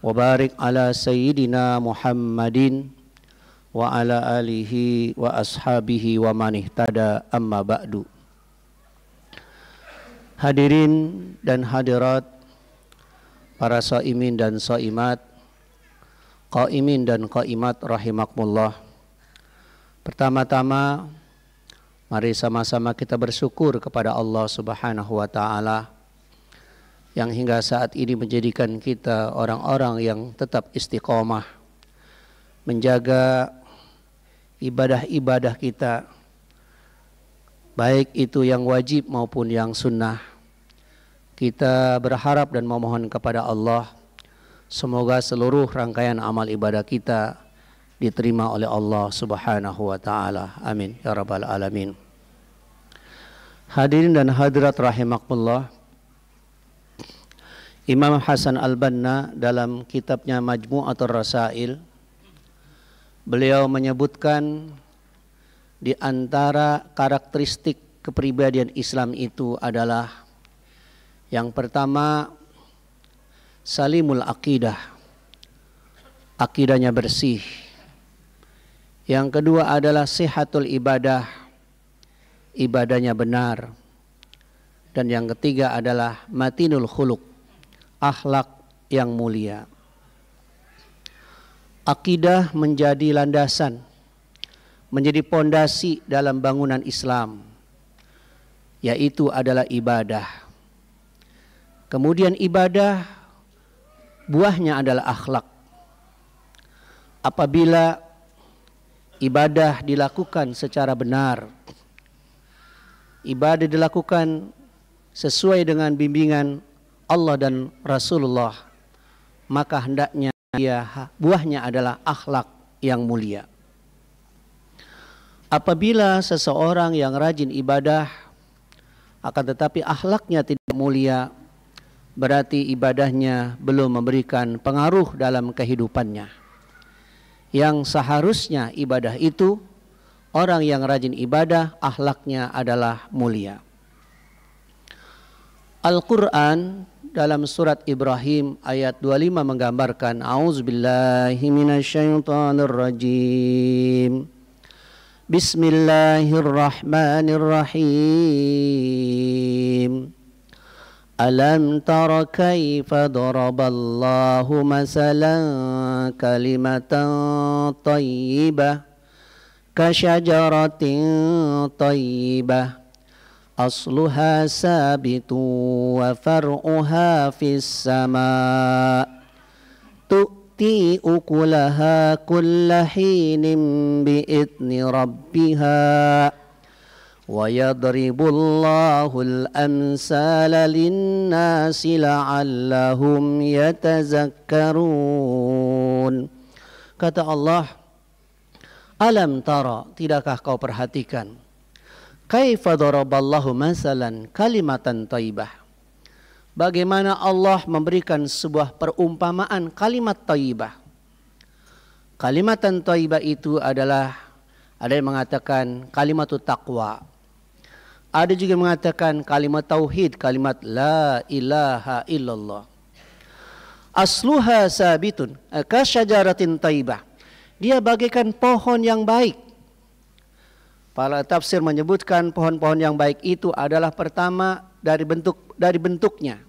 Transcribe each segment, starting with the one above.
wa barik ala sayyidina Muhammadin wa ala alihi wa ashabihi wa man ihtada amma ba'du. Hadirin dan hadirat, para shaimin dan shaimat, qaimin dan qaimat rahimakumullah. Pertama-tama mari sama-sama kita bersyukur kepada Allah Subhanahu wa taala yang hingga saat ini menjadikan kita orang-orang yang tetap istiqomah menjaga ibadah-ibadah kita, baik itu yang wajib maupun yang sunnah. Kita berharap dan memohon kepada Allah semoga seluruh rangkaian amal ibadah kita diterima oleh Allah Subhanahu wa taala. Amin ya rabbal alamin. Hadirin dan hadirat rahimakumullah. Imam Hasan Al-Banna dalam kitabnya Majmu'atul Rasail, beliau menyebutkan di antara karakteristik kepribadian Islam itu adalah yang pertama, salimul aqidah, akidahnya bersih. Yang kedua adalah sihatul ibadah, ibadahnya benar. Dan yang ketiga adalah matinul khuluq, akhlak yang mulia. Akidah menjadi landasan, menjadi pondasi dalam bangunan Islam, yaitu adalah ibadah. Kemudian ibadah buahnya adalah akhlak. Apabila ibadah dilakukan secara benar, ibadah dilakukan sesuai dengan bimbingan Allah dan Rasulullah, maka hendaknya buahnya adalah akhlak yang mulia. Apabila seseorang yang rajin ibadah akan tetapi akhlaknya tidak mulia, berarti ibadahnya belum memberikan pengaruh dalam kehidupannya. Yang seharusnya ibadah itu, orang yang rajin ibadah akhlaknya adalah mulia. Al-Quran dalam surat Ibrahim ayat 25 menggambarkan a'udzubillahi minasyaitonirrajim. Bismillahirrahmanirrahim. Alam tara kaifa daraballahu masalan kalimatan tayyibah kasyajaratin tayyibah asluha sabitun wa far'uha fis sama' tu'ti ukulaha kulla hinin bi'idni rabbiha wa yadribullahul amsala linnasi la'allahum yatazakkarun. Kata Allah, alam tara, tidakkah kau perhatikan, kaifa daraballahu masalan kalimatan thayyibah, bagaimana Allah memberikan sebuah perumpamaan kalimat thayyibah. Kalimatan thayyibah itu adalah, ada yang mengatakan kalimatut taqwa, ada juga mengatakan kalimat tauhid, kalimat la ilaha illallah. Asluha sabitun kasyajaratin thayyibah, dia bagaikan pohon yang baik. Para tafsir menyebutkan pohon-pohon yang baik itu adalah pertama dari bentuknya.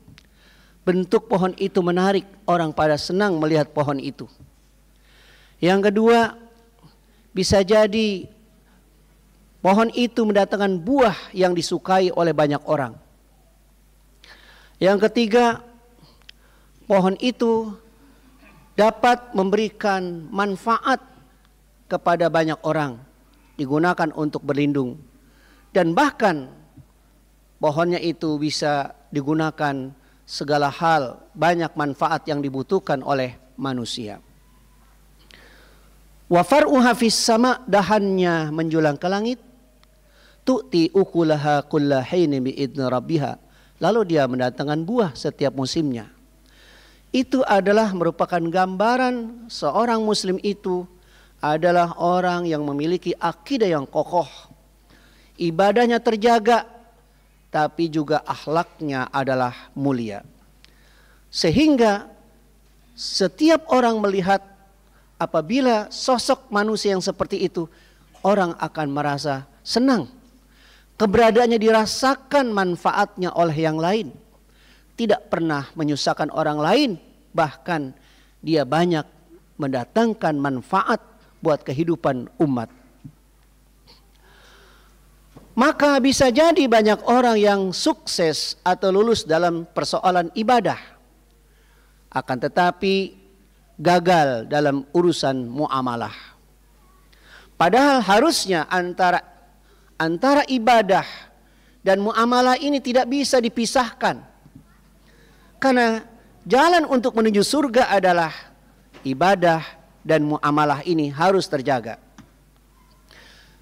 Bentuk pohon itu menarik, orang pada senang melihat pohon itu. Yang kedua, bisa jadi pohon itu mendatangkan buah yang disukai oleh banyak orang. Yang ketiga, pohon itu dapat memberikan manfaat kepada banyak orang, digunakan untuk berlindung, dan bahkan pohonnya itu bisa digunakan segala hal, banyak manfaat yang dibutuhkan oleh manusia. Wa far'uha fis sama', dahannya menjulang ke langit. Tu'ti ukulaha kulla hinin bi'idni rabbiha, lalu dia mendatangkan buah setiap musimnya. Itu adalah merupakan gambaran seorang muslim itu adalah orang yang memiliki akidah yang kokoh, ibadahnya terjaga, tapi juga akhlaknya adalah mulia. Sehingga Setiap orang melihat apabila sosok manusia yang seperti itu, orang akan merasa senang. Keberadaannya dirasakan manfaatnya oleh yang lain. Tidak pernah menyusahkan orang lain, bahkan dia banyak mendatangkan manfaat buat kehidupan umat. Maka bisa jadi banyak orang yang sukses atau lulus dalam persoalan ibadah, akan tetapi gagal dalam urusan muamalah. Padahal harusnya antara ibadah dan muamalah ini tidak bisa dipisahkan. Karena jalan untuk menuju surga adalah ibadah dan muamalah ini harus terjaga.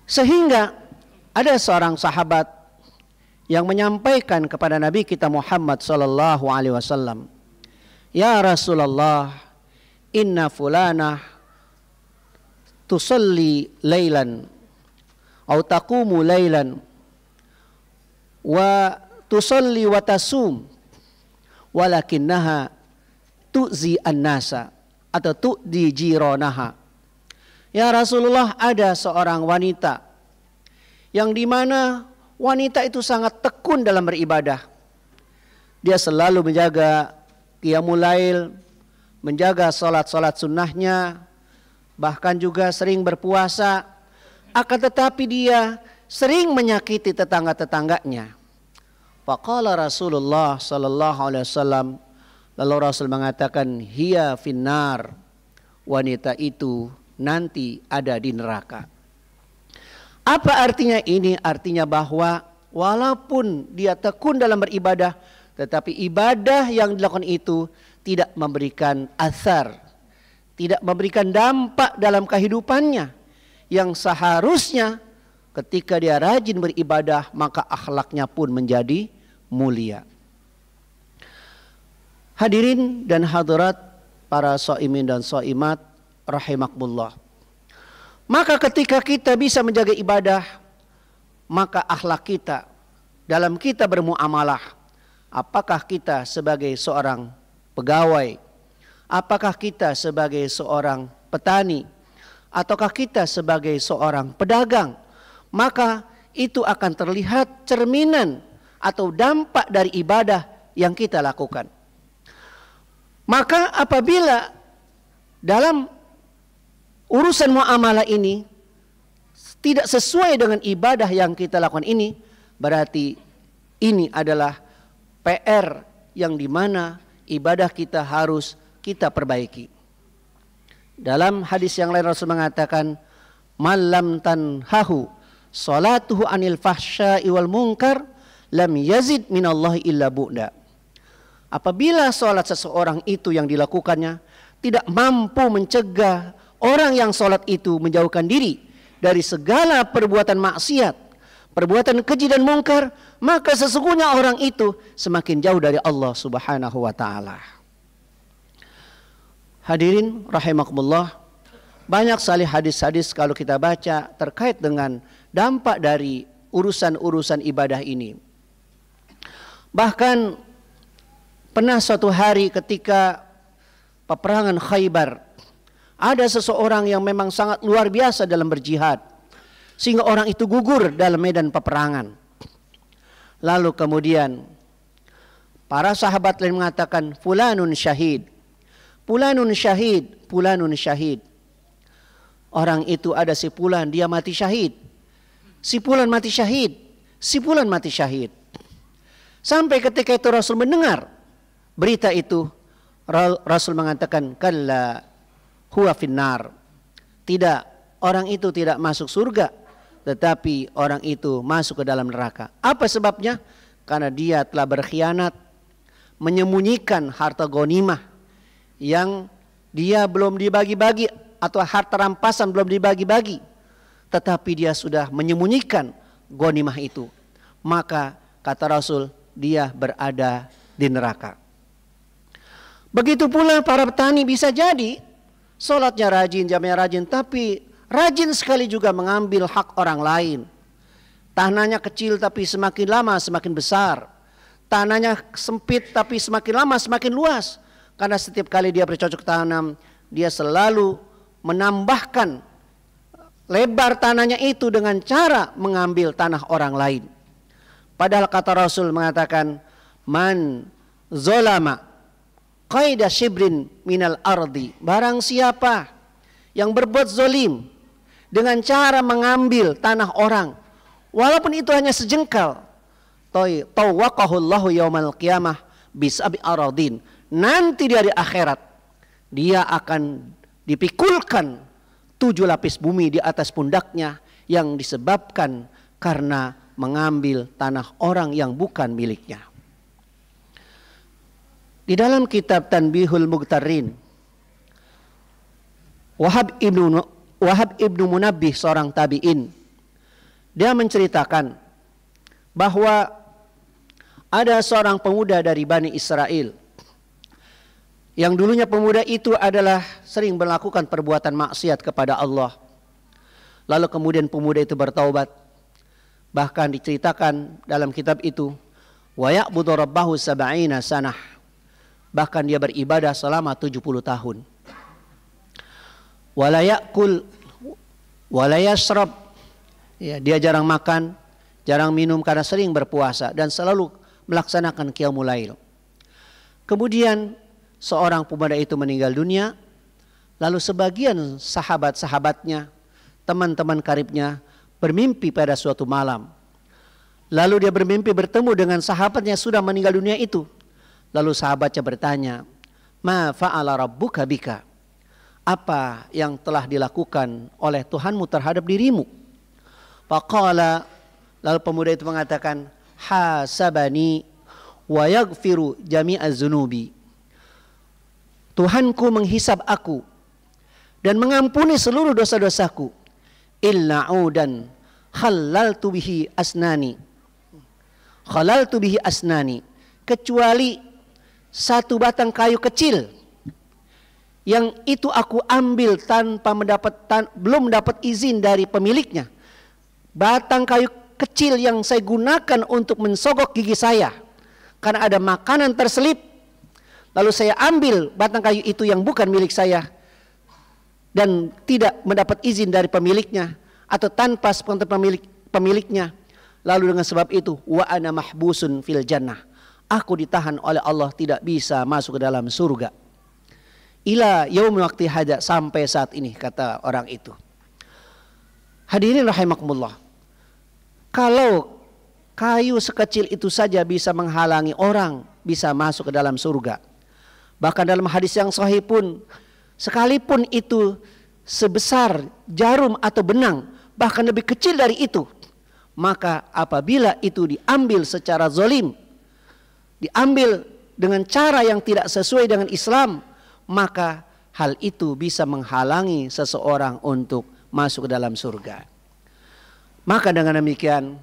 Sehingga ada seorang sahabat yang menyampaikan kepada Nabi kita Muhammad sallallahu alaihi wasallam, "Ya Rasulullah, inna fulanah tusalli lailan atau taqumu lailan wa tusalli wa tasum walakinnaha tu'zi an-nasa atau tu'di jiranaha." Ya Rasulullah, ada seorang wanita yang dimana wanita itu sangat tekun dalam beribadah. Dia selalu menjaga qiyamul lail, menjaga salat-salat sunnahnya, bahkan juga sering berpuasa. Akan tetapi dia sering menyakiti tetangga-tetangganya. Faqala Rasulullah sallallahu alaihi wasallam, lalu Rasul mengatakan, hiya finnar, wanita itu nanti ada di neraka. Apa artinya ini? Artinya bahwa walaupun dia tekun dalam beribadah, tetapi ibadah yang dilakukan itu tidak memberikan athar, tidak memberikan dampak dalam kehidupannya, yang seharusnya ketika dia rajin beribadah maka akhlaknya pun menjadi mulia. Hadirin dan hadirat para shaimin dan shaimat rahimakumullah. Maka ketika kita bisa menjaga ibadah, maka akhlak kita dalam kita bermuamalah, apakah kita sebagai seorang pegawai, apakah kita sebagai seorang petani, ataukah kita sebagai seorang pedagang, maka itu akan terlihat cerminan atau dampak dari ibadah yang kita lakukan. Maka apabila dalam urusan muamalah ini tidak sesuai dengan ibadah yang kita lakukan ini, berarti ini adalah PR yang dimana ibadah kita harus kita perbaiki. Dalam hadis yang lain Rasul mengatakan, "Malam tanhahu salatuhu anil fahsya'i wal munkar lam yazid minallahi illa bu'da." Apabila salat seseorang itu yang dilakukannya tidak mampu mencegah orang yang salat itu menjauhkan diri dari segala perbuatan maksiat, perbuatan keji dan mungkar, maka sesungguhnya orang itu semakin jauh dari Allah Subhanahu wa taala. Hadirin rahimakumullah, banyak sekali hadis-hadis kalau kita baca terkait dengan dampak dari urusan-urusan ibadah ini. Bahkan pernah suatu hari ketika peperangan Khaybar, ada seseorang yang memang sangat luar biasa dalam berjihad, sehingga orang itu gugur dalam medan peperangan. Lalu kemudian para sahabat lain mengatakan, fulanun syahid, fulanun syahid, fulanun syahid. Orang itu ada si fulan, dia mati syahid, si fulan mati syahid, si fulan mati syahid. Sampai ketika itu Rasul mendengar berita itu, Rasul mengatakan, kalla huwa finnar. Tidak, orang itu tidak masuk surga, tetapi orang itu masuk ke dalam neraka. Apa sebabnya? Karena dia telah berkhianat, menyembunyikan harta ghanimah yang dia belum dibagi-bagi, atau harta rampasan belum dibagi-bagi, tetapi dia sudah menyembunyikan ghanimah itu. Maka kata Rasul, dia berada di neraka. Begitu pula para petani, bisa jadi sholatnya rajin, jamnya rajin, tapi rajin sekali juga mengambil hak orang lain. Tanahnya kecil tapi semakin lama semakin besar. Tanahnya sempit tapi semakin lama semakin luas. Karena setiap kali dia bercocok tanam, dia selalu menambahkan lebar tanahnya itu dengan cara mengambil tanah orang lain. Padahal kata Rasul mengatakan, man zolama qaida shibrin minal ardi, barang siapa yang berbuat zolim dengan cara mengambil tanah orang, walaupun itu hanya sejengkal, tawwaqahullahu yaumal qiyamah bis'abi aradin, nanti di hari akhirat dia akan dipikulkan 7 lapis bumi di atas pundaknya yang disebabkan karena mengambil tanah orang yang bukan miliknya. Di dalam kitab Tanbihul Mughtarrin, Wahab ibnu Munabbih, seorang tabi'in, dia menceritakan bahwa ada seorang pemuda dari Bani Israel yang dulunya pemuda itu adalah sering melakukan perbuatan maksiat kepada Allah. Lalu kemudian pemuda itu bertaubat. Bahkan diceritakan dalam kitab itu, wa ya'budu rabbahu sab'ina sanah, bahkan dia beribadah selama 70 tahun. Wala ya'kul wala yashrab, ya, dia jarang makan, jarang minum karena sering berpuasa dan selalu melaksanakan qiyamul lail. Kemudian seorang pemuda itu meninggal dunia, lalu sebagian sahabat-sahabatnya, teman-teman karibnya bermimpi pada suatu malam. Lalu dia bermimpi bertemu dengan sahabatnya sudah meninggal dunia itu. Lalu sahabatnya bertanya, ma fa'ala rabbuka bika, apa yang telah dilakukan oleh Tuhanmu terhadap dirimu? Faqala, lalu pemuda itu mengatakan, hasabani wa yaghfiru jami'az zunubi, Tuhanku menghisab aku dan mengampuni seluruh dosa-dosaku, illa udan khalaltu bihi asnani, kecuali satu batang kayu kecil yang itu aku ambil tanpa belum mendapat izin dari pemiliknya. Batang kayu kecil yang saya gunakan untuk mensogok gigi saya karena ada makanan terselip, lalu saya ambil batang kayu itu yang bukan milik saya dan tidak mendapat izin dari pemiliknya atau tanpa sepengetahuan pemiliknya. Lalu dengan sebab itu, wa ana mahbusun fil jannah, aku ditahan oleh Allah tidak bisa masuk ke dalam surga. Ila yaumil waqti hada, sampai saat ini, kata orang itu. Hadirin rahimakumullah, kalau kayu sekecil itu saja bisa menghalangi orang bisa masuk ke dalam surga, bahkan dalam hadis yang sahih pun, sekalipun itu sebesar jarum atau benang, bahkan lebih kecil dari itu, maka apabila itu diambil secara zalim, diambil dengan cara yang tidak sesuai dengan Islam, maka hal itu bisa menghalangi seseorang untuk masuk ke dalam surga. Maka dengan demikian,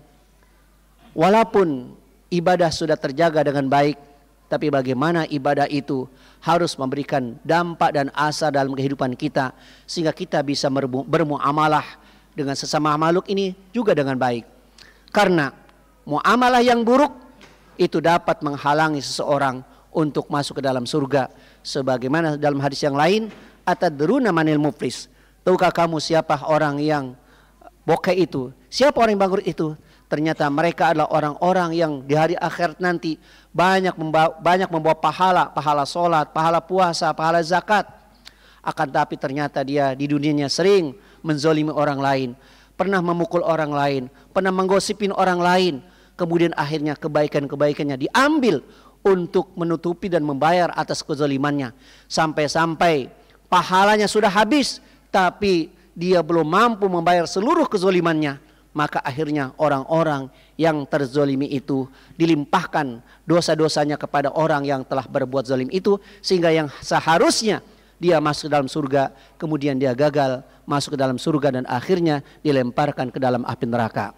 walaupun ibadah sudah terjaga dengan baik, tapi bagaimana ibadah itu harus memberikan dampak dan asar dalam kehidupan kita, sehingga kita bisa bermuamalah dengan sesama makhluk ini juga dengan baik. Karena muamalah yang buruk itu dapat menghalangi seseorang untuk masuk ke dalam surga. Sebagaimana dalam hadis yang lain, atadruna manil muflis, tahukah kamu siapa orang yang bokeh itu? Siapa orang yang bangkrut itu? Ternyata mereka adalah orang-orang yang di hari akhirat nanti banyak membawa pahala sholat, pahala puasa, pahala zakat. Akan tapi ternyata dia di dunianya sering menzolimi orang lain, pernah memukul orang lain, pernah menggosipin orang lain. Kemudian akhirnya kebaikan-kebaikannya diambil untuk menutupi dan membayar atas kezalimannya. Sampai-sampai pahalanya sudah habis, tapi dia belum mampu membayar seluruh kezalimannya. Maka akhirnya orang-orang yang terzolimi itu dilimpahkan dosa-dosanya kepada orang yang telah berbuat zalim itu, sehingga yang seharusnya dia masuk ke dalam surga, kemudian dia gagal masuk ke dalam surga dan akhirnya dilemparkan ke dalam api neraka.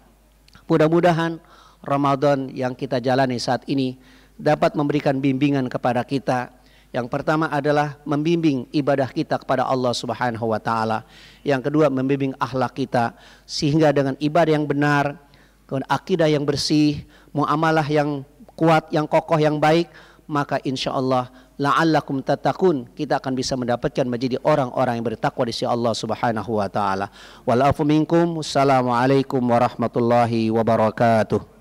Mudah-mudahan Ramadan yang kita jalani saat ini dapat memberikan bimbingan kepada kita. Yang pertama adalah membimbing ibadah kita kepada Allah Subhanahu wa taala. Yang kedua, membimbing akhlak kita sehingga dengan ibadah yang benar, dengan akidah yang bersih, muamalah yang kuat, yang kokoh, yang baik, maka insya Allah la'allakum tattaqun, kita akan bisa mendapatkan menjadi orang-orang yang bertakwa di sisi Allah Subhanahu wa taala. Wal afu minkum. Wassalamualaikum warahmatullahi wabarakatuh.